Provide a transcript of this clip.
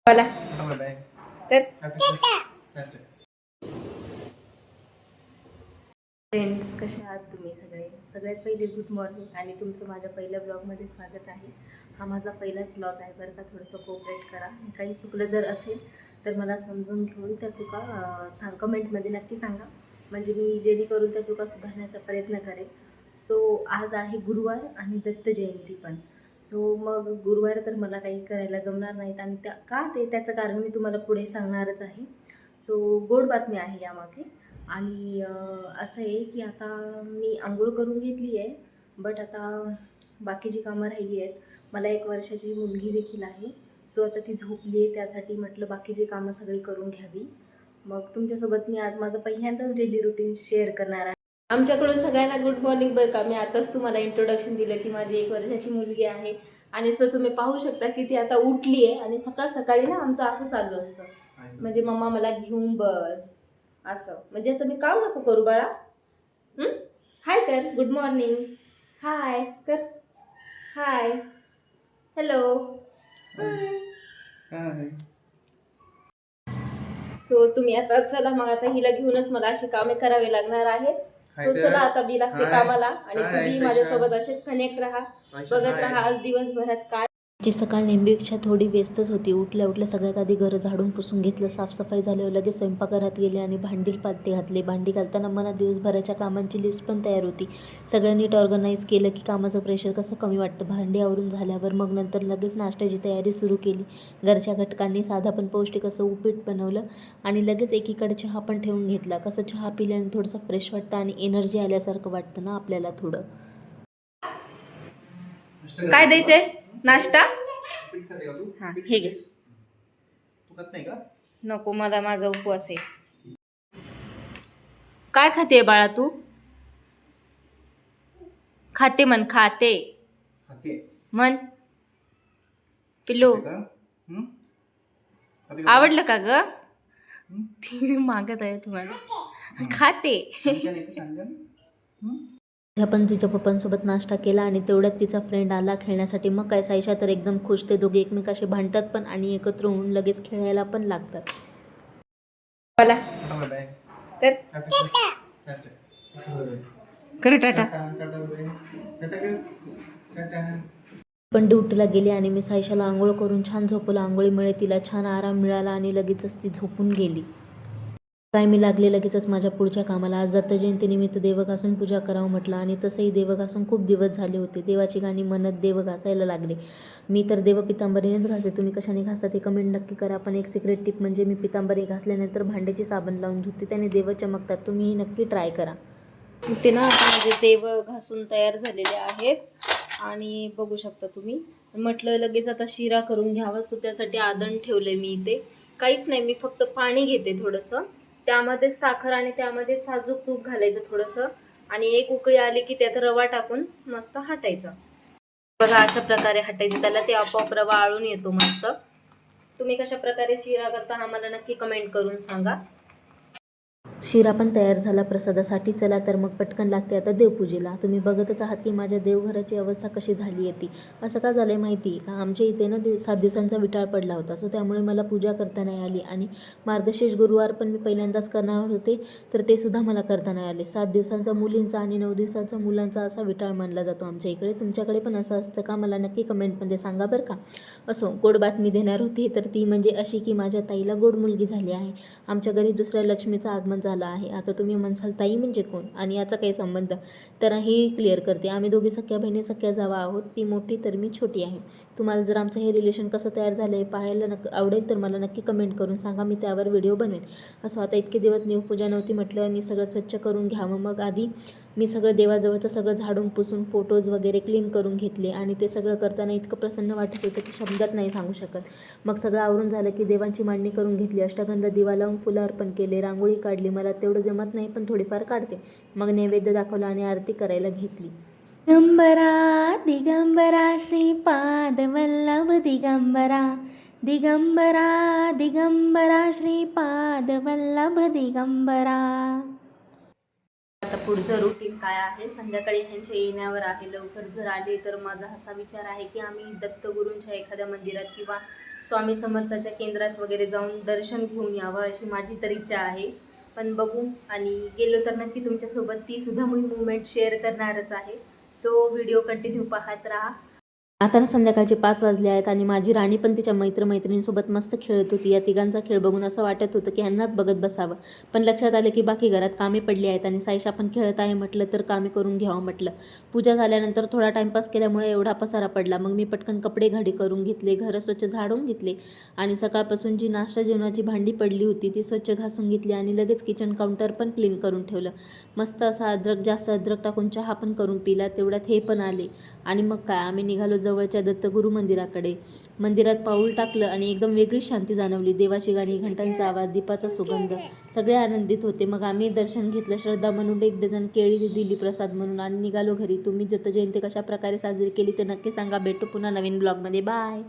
मला तर फ्रेंड्स, कसे आहात तुम्ही सगळे? सगळ्यात पहिले गुड मॉर्निंग आणि तुमचं माझ्या पहिल्या ब्लॉगमध्ये स्वागत आहे. हा माझा पहिलाच ब्लॉग आहे बरं का. थोडंसं कोऑपरेट करा. काही चुकलं जर असेल तर मला समजून घेऊन त्या चुका कमेंटमध्ये नक्की सांगा, म्हणजे मी जेणेकरून त्या चुका सुधारण्याचा प्रयत्न करेन. सो आज आहे गुरुवार आणि दत्त जयंती पण. सो मग गुरुवार तर मला काही करायला जमणार नाहीत आणि त्याचं कारण मी तुम्हाला पुढे सांगणारच आहे. सो गोड बातमी आहे यामागे. आणि असं आहे की आता मी आंघोळ करून घेतली आहे, बट आता बाकीची कामं राहिली आहेत. मला 1 वर्षाची मुलगी देखील आहे. सो आता ती झोपली आहे, त्यासाठी म्हटलं बाकीची कामं सगळी करून घ्यावी. मग तुमच्यासोबत मी आज माझं पहिल्यांदाच डेली रुटीन शेअर करणार आहे. आमच्याकडून सगळ्यांना गुड मॉर्निंग बरं का. मी आताच तुम्हाला इंट्रोडक्शन दिलं की माझी 1 वर्षाची मुलगी आहे आणि सो तुम्ही पाहू शकता की ती आता उठली आहे. आणि सकाळ सकाळी ना आमचं असं चालू असतं, म्हणजे मम्मा मला घेऊन बस असं. म्हणजे आता मी काम नको करू बाळा. हाय कर, गुड मॉर्निंग, हाय कर, हाय, हॅलो, हाय. सो तुम्ही आता चला, मग आता हिला घेऊनच मला अशी कामे करावी लागणार आहेत. सो चला आता मी लागते कामाला आणि तुम्ही माझ्यासोबत असेच कनेक्ट राहा, बघत राहा आज दिवसभरात काय. ची सकाळ नेहमीपेक्षा थोडी व्यस्तच होती. उठल्या उठल्या सगळ्यात आधी घर झाडून पुसून घेतलं, साफसफाई झाल्यावर लगेच स्वयंपाकघरात गेले आणि भांडी पालते घातले. भांडी घालताना मनात दिवसभराच्या कामांची लिस्ट पण तयार होती. सगळं नीट ऑर्गनाईज केलं की कामाचं प्रेशर कसं कमी वाटतं. भांडी आवरून झाल्यावर मग नंतर लगेच नाश्त्याची तयारी सुरू केली. घरच्या घटकांनी साधा पण पौष्टिक असं उपीट बनवलं आणि लगेच एकीकडे चहा पण ठेवून घेतला. कसं चहा पिल्याने थोडंसं फ्रेश वाटतं आणि एनर्जी आल्यासारखं वाटतं ना आपल्याला थोडं. काय द्यायचंय नाश्ता? हां, हे घे. नको, मला माझा उपवास आहे. काय खाते बाळा तू? खाते म्हण, खाते म्हण पिल्लू. आवडलं का ग? ती मागत आहे तुम्हाला. खाते. पण तिच्या पप्पांसोबत नाश्ता केला आणि तेवढ्यात तिचा फ्रेंड आला खेळण्यासाठी. मग काय, साईशा तर एकदम खुश. ते दोघे एकमेकाशी भांडतात पण आणि एकत्र होऊन लगेच खेळायला पण लागतात. मला तर कर टाटा. पण ड्युटीला गेली आणि मी साईशाला आंघोळ करून छान झोपवलं. आंघोळीमुळे तिला छान आराम मिळाला आणि लगेचच ती झोपून गेली. काय मी लागले लगेचच माझ्या पुढच्या कामाला. आज दत्त जयंतीनिमित्त देव घासून पूजा करावं म्हटलं आणि तसंही देव घासून खूप दिवस झाले होते. देवाची गाणी म्हणत देव घासायला लागले. मी तर देव पितांबरीनेच घासते. तुम्ही कशाने घासता ते कमेंट नक्की करा. पण एक सिक्रेट टिप म्हणजे मी पितांबरी घासल्यानंतर भांड्याची साबण लावून धुते, त्याने देव चमकतात. तुम्हीही नक्की ट्राय करा. ते ना आता माझे देव घासून तयार झालेले आहेत आणि बघू शकता तुम्ही. म्हटलं लगेच आता शिरा करून घ्यावा, सो त्यासाठी आदण ठेवले मी इथे. काहीच नाही, मी फक्त पाणी घेते थोडंसं, त्यामध्ये साखर आणि त्यामध्ये साजूक तूप घालायचं थोडंसं आणि एक उकळी आली की त्यात रवा टाकून मस्त हटायचं. बघा अशा प्रकारे हटायचं त्याला, ते आपोआप रवा आळून येतो मस्त. तुम्ही कशा प्रकारे शिरा करता हा मला नक्की कमेंट करून सांगा. शिरा पण तयार झाला प्रसादासाठी. चला तर मग पटकन लागते आता देवपूजेला. तुम्ही बघतच आहात की माझ्या देवघराची अवस्था कशी झाली आहे ती. असं का झालं आहे माहिती का, आमच्या इथे ना 7 दिवसांचा विटाळ पडला होता. सो त्यामुळे मला पूजा करता नाही आली आणि मार्गशीर्ष गुरुवार पण मी पहिल्यांदाच करणार होते, तर ते सुद्धा मला करता नाही आले. 7 दिवसांचा मुलींचा आणि 9 दिवसांचा मुलांचा असा विटाळ मानला जातो आमच्या इकडे. तुमच्याकडे पण असं असतं का? मला नक्की कमेंटमध्ये सांगा बरं का. असो, गोड बातमी देणार होती तर ती म्हणजे अशी की माझ्या ताईला गोड मुलगी झाली आहे. आमच्या घरी दुसऱ्या लक्ष्मीचं आगमन झालं आहे. आता तुम्ही म्हणसाल ताई म्हणजे कोण आणि याचा काही संबंध, तर हे क्लिअर करते. आम्ही दोघी सख्या बहिणी, सख्या जावा आहोत. ती मोठी तर मी छोटी आहे. तुम्हाला जर आमचं हे रिलेशन कसं तयार झालं आहे पाहायला आवडेल तर मला नक्की कमेंट करून सांगा, मी त्यावर व्हिडिओ बनवेन. असो, आता इतके दिवस देवपूजा नव्हती म्हटलं मी सगळं स्वच्छ करून घ्यावं. मग आधी मी सगळं देवाजवळचं सगळं झाडून पुसून फोटोज वगैरे क्लीन करून घेतले आणि ते सगळं करताना इतकं प्रसन्न वाटत होतं की शब्दात नाही सांगू शकत. मग सगळं आवरून झालं की देवांची मांडणी करून घेतली, अष्टगंध दिवा लावून फुलं अर्पण केले, रांगोळी काढली. मला तेवढं जमत नाही पण थोडीफार काढते. मग नैवेद्य दाखवला आणि आरती करायला घेतली. दिगंबरा दिगंबरा श्रीपाद वल्लभ दिगंबरा, दिगंबरा दिगंबरा श्रीपाद वल्लभ दिगंबरा. आता पुढचं रुटीन काय आहे, संध्याकाळी ह्यांच्या येण्यावर आहे. लवकर जर आले तर माझा असा विचार आहे की आम्ही दत्तगुरूंच्या एखाद्या मंदिरात किंवा स्वामी समर्थाच्या केंद्रात वगैरे जाऊन दर्शन घेऊन यावं अशी माझी तर इच्छा आहे. पण बघू, आणि गेलो तर नक्की तुमच्यासोबत ती सुद्धा मी मुवमेंट शेअर करणारच आहे. सो व्हिडिओ कंटिन्यू पाहत राहा. आता ना संध्याकाळचे 5 वाजले आहेत आणि माझी राणी पण तिच्या मैत्रिणींसोबत मस्त खेळत होती. या तिघांचा खेळ बघून असं वाटत होतं की ह्यांनाच बघत बसावं. पण लक्षात आलं की बाकी घरात कामे पडली आहेत आणि साईशा पण खेळत आहे म्हटलं तर कामे करून घ्यावं म्हटलं. पूजा झाल्यानंतर थोडा टाईमपास केल्यामुळे एवढा पसारा पडला. मग मी पटकन कपडे घडी करून घेतले, घरं स्वच्छ झाडून घेतले आणि सकाळपासून जी नाश्ता जेवणाची भांडी पडली होती ती स्वच्छ घासून घेतली आणि लगेच किचन काउंटर पण क्लीन करून ठेवलं. मस्त असा जास्त अद्रक टाकून चहा पण करून पिला. तेवढ्यात हे पण आले आणि मग काय आम्ही निघालो जवळच्या दत्तगुरू मंदिराकडे. मंदिरात पाऊल टाकलं आणि एकदम वेगळीच शांती जाणवली. देवाची गाणी, घंटांचा आवाज, दीपाचा सुगंध, सगळे आनंदित होते. मग आम्ही दर्शन घेतलं. श्रद्धा म्हणून 1 डझन केळी दिली प्रसाद म्हणून आणि निघालो घरी. तुम्ही दत्त जयंती कशा प्रकारे साजरी केली ते नक्की सांगा. भेटू पुन्हा नवीन ब्लॉगमध्ये. बाय.